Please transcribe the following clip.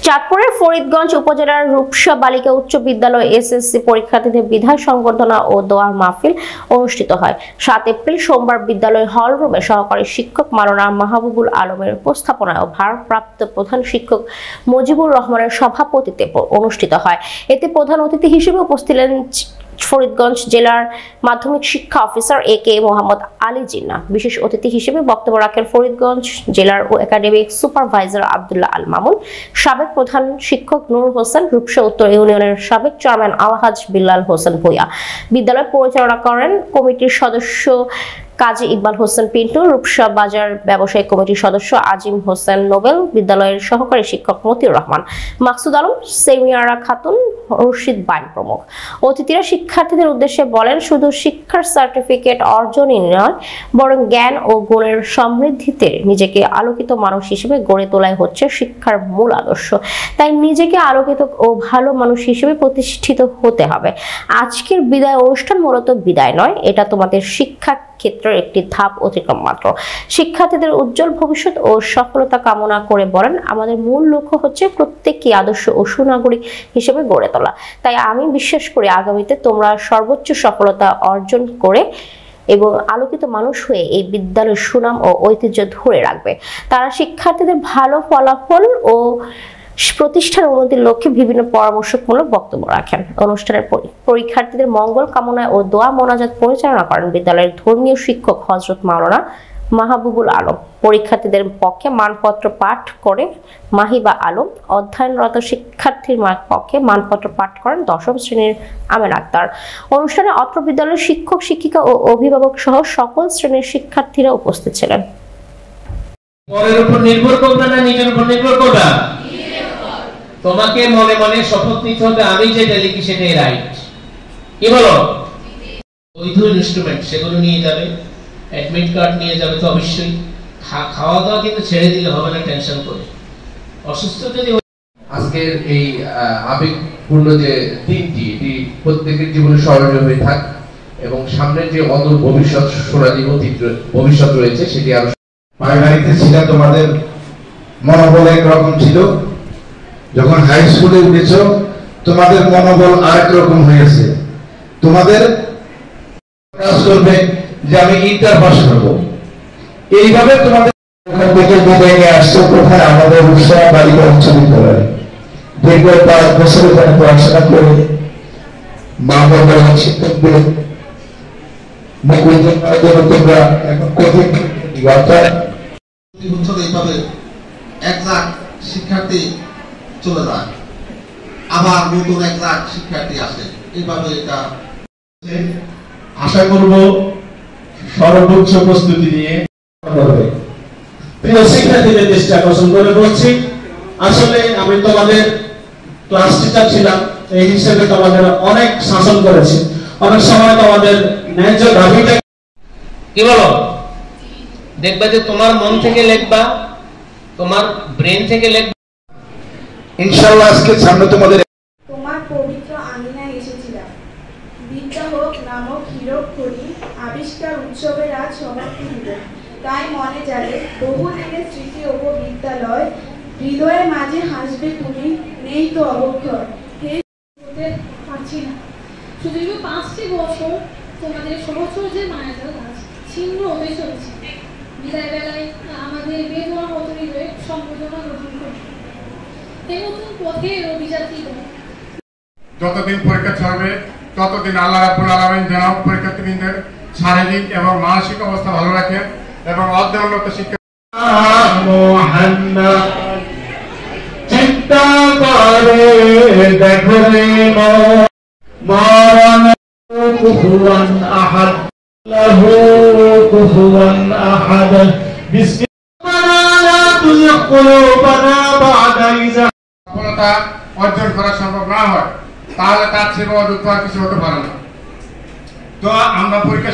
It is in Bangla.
চাঁদপুরের ফরিদগঞ্জ উপজেলার রূপসা বালিকা উচ্চ বিদ্যালয় এসএসসি পরীক্ষার্থীদের বিদায় সংবর্ধনা ও দোয়ার মাহফিল অনুষ্ঠিত হয়। 7 এপ্রিল সোমবার বিদ্যালয় হল রুমে সহকারী শিক্ষক মাওলানা মাহবুবুল আলমের উপস্থাপনায় ও ভারপ্রাপ্ত প্রধান শিক্ষক মুজিবুর রহমানের সভাপতিত্বে অনুষ্ঠিত হয়। এতে প্রধান অতিথি হিসেবে উপস্থিত ছিলেন ফরিদগঞ্জ জেলার মাধ্যমিক শিক্ষা অফিসার একে মোহাম্মদ আলী জিন্নাহ। বিশেষ অতিথি হিসেবে বক্তব্য রাখেন ফরিদগঞ্জ জেলার একাডেমিক সুপারভাইজার আব্দুল্লাহ আল মামুন, সাবেক প্রধান শিক্ষক নূর হোসেন, রূপসা উত্তর ইউনিয়নের সাবেক চেয়ারম্যান আলহাজ বিল্লাল হোসেন ভূঁইয়া। বিদ্যালয় পরিচালনা করেন কমিটির সদস্য কাজী ইকবাল হোসেন পিন্টু, রূপসা বাজার ব্যবসায়ী কমিটির সদস্য আজিম হোসেন নোবেল, বিদ্যালয়ের সহকারী শিক্ষক মতিউর রহমান, মাকসুদ আলম, সেমিয়ারা খাতুন, রশিদ বাইন প্রমুখ। অতিথিরা শিক্ষার্থীদের উদ্দেশ্যে বলেন, শুধু শিক্ষার সার্টিফিকেট অর্জনই নয়, বরং জ্ঞান ও গুণের সমৃদ্ধিতে নিজেকে আলোকিত মানুষ হিসেবে গড়ে তোলাই হচ্ছে শিক্ষার মূল আদর্শ। তাই নিজেকে আলোকিত ও ভালো মানুষ হিসেবে প্রতিষ্ঠিত হতে হবে। আজকের বিদায় অনুষ্ঠান মূলত বিদায় নয়, এটা তোমাদের শিক্ষা ক্ষেত্রের একটি ধাপ অতিক্রম মাত্র। শিক্ষার্থীদের উজ্জ্বল ভবিষ্যৎ ও সফলতা কামনা করে বলেন, আমাদের মূল লক্ষ্য হচ্ছে প্রত্যেককে আদর্শ ও সুনাগরিক হিসেবে গড়ে তোলা। তাই আমি বিশ্বাস করি আগামীতে তোমরা সর্বোচ্চ সফলতা অর্জন করে এবং আলোকিত মানুষ হয়ে এই বিদ্যালয়ের সুনাম ও ঐতিহ্য ধরে রাখবে। তারা শিক্ষার্থীদের ভালো ফলাফল ও প্রতিষ্ঠানের উন্নতির লক্ষ্যে বিভিন্ন পরামর্শমূলক বক্তব্য রাখেন। অনুষ্ঠানের পরীক্ষার্থীদের মঙ্গল কামনায় ও দোয়া মোনাজাত পরিচালনা করেন বিদ্যালয়ের ধর্মীয় শিক্ষক হযরত মাওলানা মাহবুবুল আলম। পরীক্ষার্থীদের পক্ষে মানপত্র পাঠ করে মাহিবা আলম, অধ্যয়নরত শিক্ষার্থীর পক্ষে মানপত্র পাঠ করেন 10ম শ্রেণীর আমের আক্তার। অনুষ্ঠানে অত্র বিদ্যালয়ের শিক্ষক, শিক্ষিকা ও অভিভাবক সহ সকল শ্রেণীর শিক্ষার্থীরা উপস্থিত ছিলেন। পরের উপর নির্ভর করবে না, নিজের উপর নির্ভর করবে। তোমাকে মনে মনে শপথ নিতে হবে, আমি যেটা লিখি সেটাই রাইট। কি বলো? বৈধ ইনস্ট্রুমেন্ট সেগুলো নিয়ে যাবে, অ্যাডমিট কার্ড নিয়ে যাবে তো অবশ্যই। খাওয়া দাওয়া কিন্তু ছেড়ে দিলে হবে না টেনশন করে। অসুস্থ যদি আজকের এই আবেগপূর্ণ যে দিনটি, এটি প্রত্যেকের জীবনে স্মরণীয় হয়ে থাক এবং সামনের যে অদূর ভবিষ্যৎ, সোনালী অতীত ভবিষ্যৎ রয়েছে সেটি আরো। প্রাইমারিতে ছিল তোমাদের মনোবল একরকম ছিল, যখন হাই স্কুলে উঠেছ তোমাদের মনোবল আরেক রকম হয়েছে। তোমাদের কাজ করবে যে আমি ইন্টার পাস করবো, এইভাবে তোমাদের থেকে বিদায় নিয়ে আসছে। কোথায়? আমাদের রূপসা বালিকা উচ্চ বিদ্যালয়ে দীর্ঘ 5 বছর এখানে পড়াশোনা করে মা বাবার শিক্ষকদের মুকুল তোমরা এখন কঠিন এইভাবে 1 লাখ শিক্ষার্থী চলে যায়, আবার নতুন 1 লাখ শিক্ষার্থী আসে। এইভাবে এটা আশা করব সর্বোচ্চ প্রস্তুতি নিয়ে করবে। প্রিয় শিক্ষার্থীদের দৃষ্টি আকর্ষণ করে বলছি, আসলে আমি তোমাদের ক্লাস টিচার ছিলাম, এই হিসেবে তোমাদের অনেক শাসন করেছি। অনেক সময় তোমাদের ন্যায্য দাবিটা কি বলো, দেখবা যে তোমার মন থেকে লিখবা, তোমার ব্রেন থেকে লিখবা। ইনশাআল্লাহ আজকে সামনে তোমাদের তোমার পবিত্র আমিনায় এসেছিলাম। বিদ্যা হোক নামক হীরক খনি আবিষ্কার উৎসবের আজ সমাপ্তি হল। তাই মনে জানে বহুদিনের স্মৃতি ও বিদ্যালয়, হৃদয়ের মাঝে হাসবে তুমি, নেই তো অবক্ষয়। হতে পারছি না, শুধু 5টি বছর তোমাদের সহচর্যে মায়াজাল আজ ছিন্ন হতে চলেছে। বিদায় বেলায় আমাদের বেদনা মতো হৃদয়ে সম্বোধনা গ্রহণ করবে। এই নতুন পথের অভিযাত্রী যতদিন পরীক্ষা চলবে ততদিন আল্লাহ রাব্বুল আলামিন যেন পরীক্ষার্থীদের শারীরিক এবং মানসিক অবস্থা ভালো রাখেন এবং অধ্যয়নরত শিক্ষা চিন্তা করে দেখো রে মরণ কুফুয়ান আহাদ লাহু কুফুয়ান আহাদ বিসমিল্লাহ তুযিক কুলুবানা বা'দা ইযা। সফলতা অর্জন করা সম্ভব না হয় তাহলে তার চেয়ে বড় দুঃখ আর কিছু হতে পারে না। তো আমরা পরীক্ষা